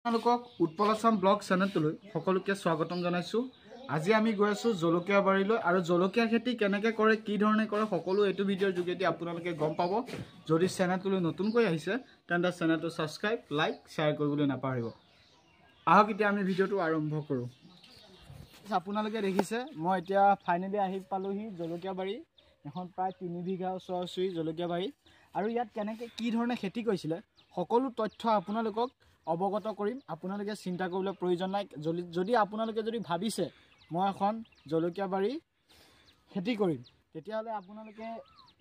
আপোনালোকক উৎপল আছাম ব্লগ চেনেলটোলৈ সকলোকে স্বাগতম জনাইছোঁ। আজি আমি গৈ আছোঁ জলকীয়া বাৰীলৈ আৰু জলকীয়া খেতি কেনেকৈ কৰে কি ধৰণে কৰে সকলো এইটো ভিডিঅ'ৰ যোগেদি আপোনালোকে গম পাব। যদি চেনেলটোলৈ নতুনকৈ আহিছে তেন্তে চেনেলটো ছাবস্ক্ৰাইব লাইক শ্বেয়াৰ কৰিবলৈ নাপাহৰিব। আহক এতিয়া আমি ভিডিঅ'টো আৰম্ভ কৰোঁ। আপোনালোকে দেখিছে মই এতিয়া ফাইনেলি আহি পালোহি জলকীয়া বাৰী। এখন প্ৰায় 3 বিঘা ওচৰা-ওচৰি জলকীয়া বাৰী আৰু ইয়াত কেনেকৈ কি ধৰণে খেতি কৰিছিলে সকলো তথ্য আপোনালোকক অৱগত কৰিম। আপোনালোকে চিন্তা কৰিবলৈ প্ৰয়োজন নাই। যদি আপোনালোকে যদি ভাবিছে মই এখন জলকীয়া বাৰী খেতি কৰিম তেতিয়াহ'লে আপোনালোকে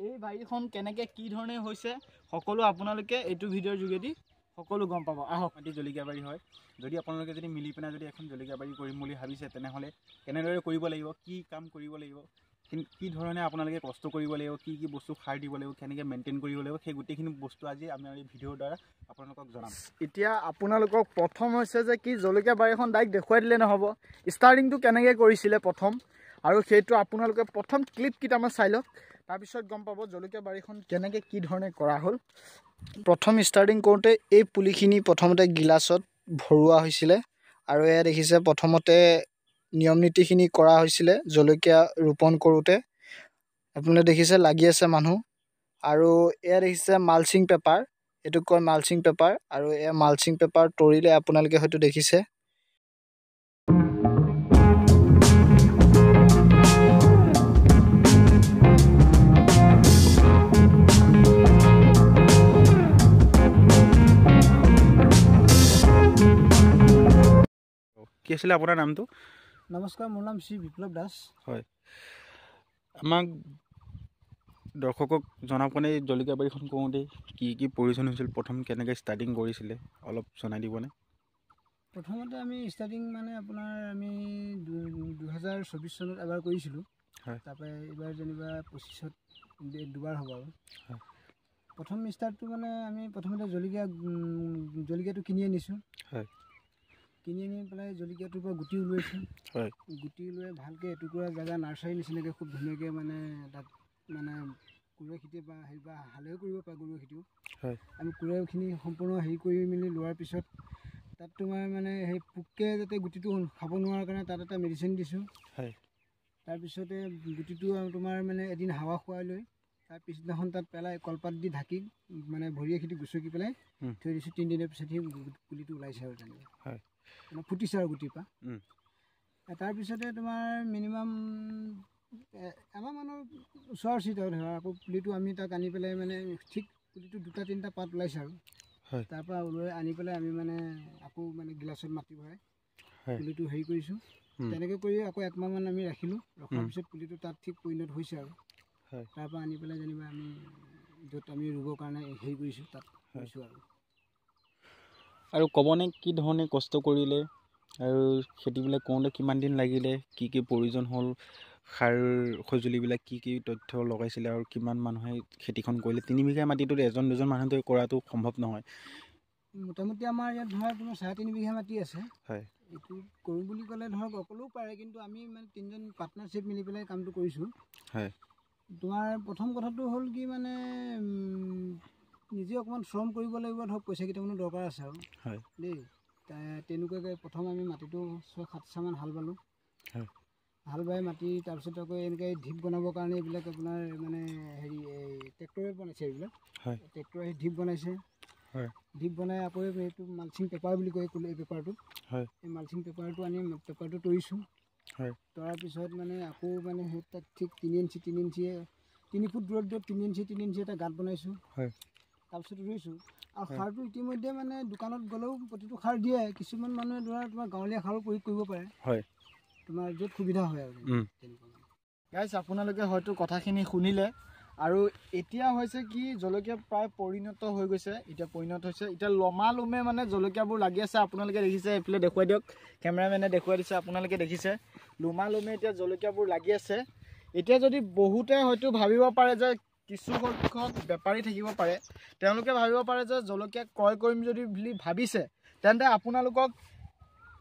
এই বাৰীখন কেনেকৈ কি ধৰণে হৈছে সকলো আপোনালোকে এইটো ভিডিঅ'ৰ যোগেদি সকলো গম পাব। আহক। মাটি জলকীয়া বাৰী হয়। যদি আপোনালোকে যদি মিলি পিনে যদি এখন জলকীয়া বাৰী কৰিম বুলি ভাবিছে তেনেহ'লে কেনেদৰে কৰিব লাগিব, কি কাম কৰিব লাগিব, কি ধৰণে আপোনালোকে কষ্ট কৰিব লাগিব, কি কি বস্তু সাৰ দিব লাগিব, কেনেকৈ মেইনটেইন কৰিব লাগিব, সেই গোটেইখিনি বস্তু আজি আমি এই ভিডিঅ'ৰ দ্বাৰা আপোনালোকক জনাম। এতিয়া আপোনালোকক প্ৰথম হৈছে যে কি জলকীয়া বাৰীখন ডাইৰেক্ট দেখুৱাই দিলে নহ'ব, ষ্টাৰ্টিংটো কেনেকৈ কৰিছিলে প্ৰথম, আৰু সেইটো আপোনালোকে প্ৰথম ক্লিপ কেইটামান চাই লওক, তাৰপিছত গম পাব জলকীয়া বাৰীখন কেনেকৈ কি ধৰণে কৰা হ'ল। প্ৰথম ষ্টাৰ্টিং কৰোঁতে এই পুলিখিনি প্ৰথমতে গিলাচত ভৰোৱা হৈছিলে আৰু এয়া দেখিছে প্ৰথমতে নিয়ম নীতিখিনি কৰা হৈছিলে জলকীয়া ৰোপণ কৰোঁতে। আপোনালোকে দেখিছে লাগি আছে মানুহ আৰু এয়া দেখিছে মালচিং পেপাৰ, এইটো কয় মালচিং পেপাৰ, আৰু এয়া মালচিং পেপাৰ তৰিলে আপোনালোকে হয়তো দেখিছে। কি আছিলে আপোনাৰ নামটো? নমস্কাৰ, মোৰ নাম শ্ৰী বিপ্লৱ দাস। হয়, আমাক দৰ্শকক জনাবনে জলকীয়া বাৰীখন কৰোঁতে কি কি প্ৰয়োজন হৈছিল, প্ৰথম কেনেকৈ ষ্টাৰ্টিং কৰিছিলে অলপ জনাই দিবনে? প্ৰথমতে আমি ষ্টাৰ্টিং মানে আপোনাৰ আমি 2024 চনত এবাৰ কৰিছিলোঁ। হয়। তাৰপৰা এইবাৰ যেনিবা 25ত দুবাৰ হ'ব আৰু। হয়। প্ৰথম ষ্টাৰ্টটো মানে আমি প্ৰথমতে জলকীয়াটো কিনি আনিছোঁ। হয়। কিনি আনি পেলাই জলকীয়াটোৰ পৰা গুটি ওলাইছোঁ। হয়। গুটি ওলাই ভালকৈ এটুকুৰা জেগা নাৰ্চাৰী নিচিনাকৈ খুব ধুনীয়াকৈ মানে তাত মানে কুৰে খেতি বা হেৰি বা হালেও কৰিব পাৰে গৰুৰ খেতিও। হয়। আমি কুৰেখিনি সম্পূৰ্ণ হেৰি কৰি মেলি লোৱাৰ পিছত তাত তোমাৰ মানে সেই পোকে যাতে গুটিটো খাব নোৱাৰাৰ কাৰণে তাত এটা মেডিচিন দিছোঁ। হয়। তাৰপিছতে গুটিটো তোমাৰ মানে এদিন হাৱা খুৱাই লৈ তাৰ পিছদিনাখন তাত পেলাই কলপাত দি ঢাকি মানে ভৰিয়ে খেতি গুচকি পেলাই থৈ দিছোঁ। 3 দিনৰ পিছত সেই পুলিটো ওলাইছে আৰু তেনেকৈ। হয়। মানে ফুটিছে আৰু গুটিৰ পৰা। তাৰপিছতে তোমাৰ মিনিমাম এমাহমানৰ ওচৰা-ওচৰিত আৰু ধৰা আকৌ পুলিটো আমি তাক আনি পেলাই মানে ঠিক পুলিটো 2-3টা পাত ওলাইছে আৰু। হয়। তাৰপৰা ওলাই আনি পেলাই আমি মানে আকৌ মানে গিলাচত মাটি ভৰাই পুলিটো হেৰি কৰিছোঁ। তেনেকৈ কৰি আকৌ 1 মাহমান আমি ৰাখিলোঁ। ৰখাৰ পিছত পুলিটো তাত ঠিক পৰিণত হৈছে আৰু। হয়। তাৰপৰা আনি পেলাই যেনিবা আমি য'ত আমি ৰুবৰ কাৰণে হেৰি কৰিছোঁ তাত কৰিছোঁ আৰু। আৰু ক'বনে কি ধৰণে কষ্ট কৰিলে আৰু খেতিবিলাক কৰোঁতে কিমান দিন লাগিলে, কি কি প্ৰয়োজন হ'ল, সাৰ সঁজুলিবিলাক কি কি তথ্য লগাইছিলে আৰু কিমান মানুহে খেতিখন কৰিলে? 3 বিঘা মাটিটোত 1-2জন মানুহে কৰাটো সম্ভৱ নহয়। মোটামুটি আমাৰ ইয়াত ধৰা তোমাৰ 3.5 বিঘা মাটি আছে। হয়। এইটো কৰোঁ বুলি ক'লে ধৰক অকলেও পাৰে, কিন্তু আমি মানে 3জন পাৰ্টনাৰশ্বিপ মিলি পেলাই কামটো কৰিছোঁ। হয়। তোমাৰ প্ৰথম কথাটো হ'ল কি মানে নিজে অকণমান শ্ৰম কৰিব লাগিব, ধৰক পইচা কেইটামানো দৰকাৰ আছে আৰু। হয়। দেই তেনেকুৱাকৈ প্ৰথম আমি মাটিটো 6-7চামান হাল বালোঁ। হয়। হাল বাই মাটি তাৰপিছত আকৌ এনেকৈ ঢিপ বনাবৰ কাৰণে এইবিলাক আপোনাৰ মানে হেৰি ট্ৰেক্টৰে বনাইছে এইবিলাক। হয়। ট্ৰেক্টৰে সেই ঢিপ বনাইছে। হয়। ঢিপ বনাই আকৌ এইটো মালচিং পেপাৰ বুলি কয় এই পেপাৰটো। হয়। এই মালচিং পেপাৰটো আনি পেপাৰটো তৰিছোঁ। হয়। তৰাৰ পিছত মানে আকৌ মানে সেই তাত ঠিক 3 ফুট দূৰত 3 ইঞ্চি এটা গাঁত বনাইছোঁ। হয়। তাৰপিছত ৰুইছোঁ। আৰু সাৰটো ইতিমধ্যে মানে দোকানত গ'লেও প্ৰতিটো সাৰ দিয়ে। কিছুমান মানুহে ধৰা তোমাৰ গাঁৱলীয়া সাৰো প্ৰয়োগ কৰিব পাৰে। হয়। তোমাৰ য'ত সুবিধা হয় আৰু তেনেকুৱা। গাইজ আপোনালোকে হয়তো কথাখিনি শুনিলে, আৰু এতিয়া হৈছে কি জলকীয়া প্ৰায় পৰিণত হৈ গৈছে। এতিয়া লমালমে মানে জলকীয়াবোৰ লাগি আছে। আপোনালোকে দেখিছে, এইফালে দেখুৱাই দিয়ক, কেমেৰামেনে দেখুৱাই দিছে, আপোনালোকে দেখিছে লমালমে এতিয়া জলকীয়াবোৰ লাগি আছে। এতিয়া যদি বহুতে হয়তো ভাবিব পাৰে যে কিছু সংখ্যক বেপাৰী থাকিব পাৰে, তেওঁলোকে ভাবিব পাৰে যে জলকীয়া ক্ৰয় কৰিম যদি বুলি ভাবিছে তেন্তে আপোনালোকক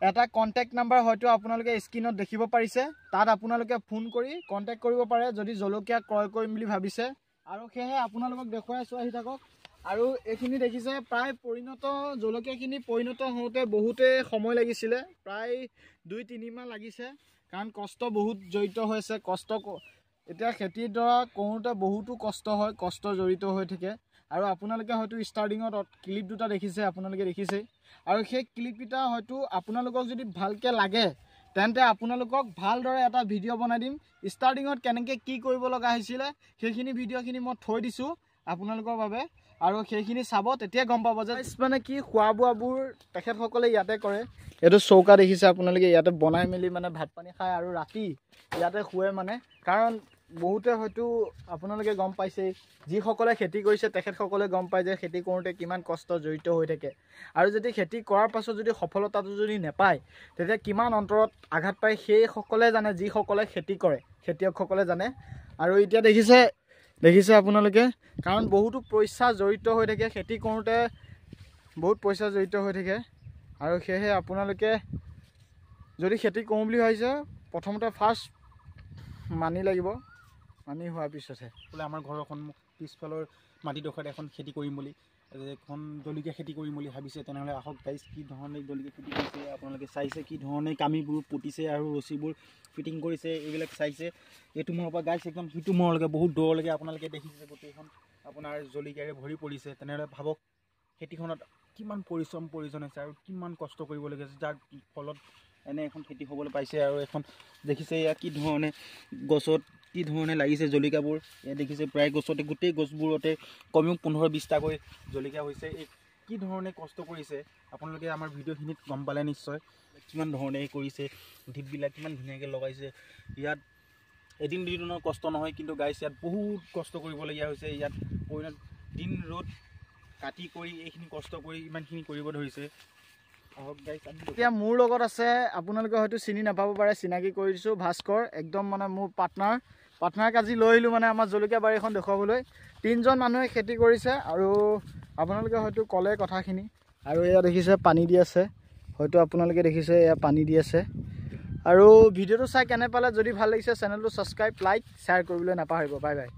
এটা কণ্টেক্ট নাম্বাৰ হয়তো আপোনালোকে স্ক্ৰীনত দেখিব পাৰিছে। তাত আপোনালোকে ফোন কৰি কণ্টেক্ট কৰিব পাৰে যদি জলকীয়া ক্ৰয় কৰিম বুলি ভাবিছে। আৰু সেয়েহে আপোনালোকক দেখুৱাই আছোঁ, আহি থাকক। আৰু এইখিনি দেখিছে প্ৰায় জলকীয়াখিনি পৰিণত হওঁতে বহুতে সময় লাগিছিলে, প্ৰায় 2-3 মাহ লাগিছে, কাৰণ কষ্ট বহুত জড়িত হৈ আছে। এতিয়া খেতিৰ দ্বাৰা কৰোঁতে বহুতো কষ্ট হয়, কষ্ট জড়িত হৈ থাকে। আৰু আপোনালোকে হয়তো ষ্টাৰ্টিঙত ক্লিপ দুটা দেখিছে, আপোনালোকে দেখিছে। আৰু সেই ক্লিপকেইটা হয়তো আপোনালোকক যদি ভালকৈ লাগে তেন্তে আপোনালোকক ভালদৰে এটা ভিডিঅ' বনাই দিম। ষ্টাৰ্টিঙত কেনেকৈ কি কৰিব লগা হৈছিলে সেইখিনি ভিডিঅ'খিনি মই থৈ দিছোঁ আপোনালোকৰ বাবে, আৰু সেইখিনি চাব, তেতিয়া গম পাব যে মানে কি খোৱা বোৱাবোৰ তেখেতসকলে ইয়াতে কৰে। এইটো চৌকা দেখিছে আপোনালোকে, ইয়াতে বনাই মেলি মানে ভাত পানী খায় আৰু ৰাতি ইয়াতে শুৱে মানে। কাৰণ বহুতে হয়তো আপোনালোকে গম পাইছেই, যিসকলে খেতি কৰিছে তেখেতসকলে গম পায় যে খেতি কৰোঁতে কিমান কষ্ট জড়িত হৈ থাকে। আৰু যদি খেতি কৰাৰ পাছত যদি সফলতাটো যদি নেপায় তেতিয়া কিমান অন্তৰত আঘাত পায় সেইসকলে জানে, যিসকলে খেতি কৰে, খেতিয়কসকলে জানে। আৰু এতিয়া দেখিছে আপোনালোকে, কাৰণ বহুতো পইচা জড়িত হৈ থাকে খেতি কৰোঁতে, বহুত পইচা জড়িত হৈ থাকে। আৰু সেয়েহে আপোনালোকে যদি খেতি কৰোঁ বুলি ভাবিছে প্ৰথমতে ফাৰ্ষ্ট মানি লাগিব, মানি হোৱাৰ পিছতহে। বোলে আমাৰ ঘৰৰ সন্মুখ পিছফালৰ মাটিডোখৰত এখন খেতি কৰিম বুলি, এখন জলকীয়া খেতি কৰিম বুলি ভাবিছে, তেনেহ'লে আহক গাইজ, কি ধৰণে জলকীয়া খেতি কৰিছে আপোনালোকে চাইছে, কি ধৰণে কামিবোৰ পুতিছে আৰু ৰছীবোৰ ফিটিং কৰিছে, এইবিলাক চাইছে। এইটো মূৰৰ পৰা গাইজ একদম সিটো মূৰলৈকে বহুত দূৰলৈকে আপোনালোকে দেখিছে, গোটেইখন আপোনাৰ জলকীয়াৰে ভৰি পৰিছে। তেনেহ'লে ভাবক খেতিখনত কিমান পৰিশ্ৰম প্ৰয়োজন হৈছে আৰু কিমান কষ্ট কৰিবলগীয়া হৈছে, যাৰ ফলত এনে এখন খেতি হ'বলৈ পাইছে। আৰু এখন দেখিছে এয়া কি ধৰণে গছত কি ধৰণে লাগিছে জলকীয়াবোৰ, এয়া দেখিছে প্ৰায় গছতে, গোটেই গছবোৰতে কমেও 15-20টাকৈ জলকীয়া হৈছে। এই কি ধৰণে কষ্ট কৰিছে আপোনালোকে আমাৰ ভিডিঅ'খিনিত গম পালে নিশ্চয়, কিমান ধৰণে কৰিছে, ঢিপবিলাক কিমান ধুনীয়াকৈ লগাইছে। ইয়াত এদিন দুদিনৰ কষ্ট নহয়, কিন্তু গাইছ ইয়াত বহুত কষ্ট কৰিবলগীয়া হৈছে। ইয়াত দিন ৰ'দ কাটি কৰি এইখিনি কষ্ট কৰি ইমানখিনি কৰিব ধৰিছে। এতিয়া মোৰ লগত আছে, আপোনালোকে হয়তো চিনি নাপাব পাৰে, চিনাকি কৰি দিছোঁ, ভাস্কৰ, একদম মানে মোৰ পাৰ্টনাৰক আজি লৈ আহিলোঁ মানে আমাৰ জলকীয়া বাৰী এখন দেখুৱাবলৈ। 3জন মানুহে খেতি কৰিছে আৰু আপোনালোকে হয়তো ক'লে কথাখিনি। আৰু এয়া দেখিছে পানী দি আছে, হয়তো আপোনালোকে দেখিছে এয়া পানী দি আছে। আৰু ভিডিঅ'টো চাই কেনে পালে, যদি ভাল লাগিছে চেনেলটো ছাবস্ক্ৰাইব, লাইক, শ্বেয়াৰ কৰিবলৈ নাপাহৰিব। Bye bye.